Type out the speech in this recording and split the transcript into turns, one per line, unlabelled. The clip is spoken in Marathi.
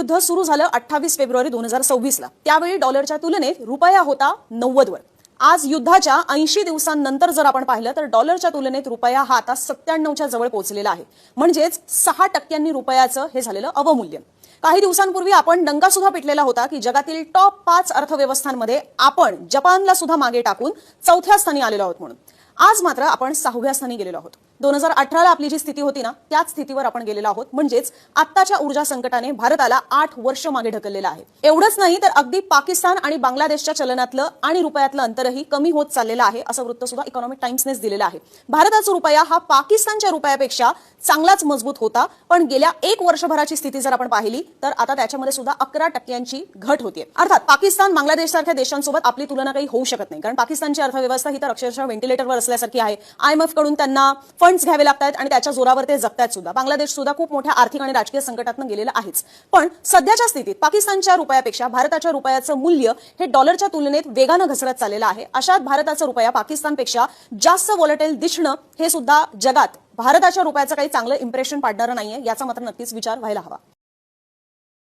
युद्ध सुरू झालं 28 फेब्रुवारी 2026 ला। त्यावेळी डॉलरच्या तुलनेत रुपया होता 90 वर। आज युद्धाच्या 80 दिवसांनंतर जर आपण पाहिलं तर डॉलरच्या तुलनेत रुपया हा आता 97 च्या जवळ पोहोचलेला आहे। म्हणजेच 6% रुपयाचं हे झालेलं अवमूल्यन। काही दिवसांपूर्वी आपण डंका सुद्धा पिटलेला होता की जगातील टॉप 5 अर्थव्यवस्थांमध्ये आपण जपानला सुद्धा मागे टाकून 4थ्या स्थानी आलेलो आहोत म्हणून। आज मात्र आपण 6व्या स्थानी गेलेलो आहोत। 2018 ला आपली जी स्थिती होती ना त्याच स्थितीवर आपण गेलेलो आहोत। म्हणजेच आत्ताच्या ऊर्जा संकटाने भारताला 8 वर्ष मागे ढकललेलं आहे। एवढंच नाही तर अगदी पाकिस्तान आणि बांगलादेशच्या चलनातलं आणि रुपयातलं अंतरही कमी होत चाललेलं आहे असं वृत्त सुद्धा इकॉनॉमिक टाइम्सनेच दिलेलं आहे। भारताचा रुपया हा पाकिस्तानच्या रुपयापेक्षा चांगलाच मजबूत होता, पण गेल्या 1 वर्षभराची स्थिती जर आपण पाहिली तर आता त्याच्यामध्ये सुद्धा 11% घट होतीये। अर्थात पाकिस्तान बांगलादेश सारख्या देशांसोबत आपली तुलना काही होऊ शकत नाही, कारण पाकिस्तानची अर्थव्यवस्था ही तर अक्षरशः व्हेंटिलेटरवर असल्यासारखी आहे। IMF कडून त्यांना फंड्स घ्यावे लागतात आणि त्याच्या जोरावर ते जगतात सुद्धा। बांगलादेश सुद्धा खूप मोठ्या आर्थिक आणि राजकीय संकटातून गेलेला आहेच, पण सध्याच्या स्थितीत पाकिस्तानच्या रुपयापेक्षा भारताच्या रुपयाचं मूल्य हे डॉलरच्या तुलनेत वेगाने घसरत चाललेलं आहे। अशात भारताचा रुपया पाकिस्तानपेक्षा जास्त व्हॉलेटाइल दिसणं हे सुद्धा जगात भारताच्या रुपयाचं काही चांगलं इम्प्रेशन पाडणारं नाहीये, याचा मात्र नक्कीच विचार व्हायला हवा।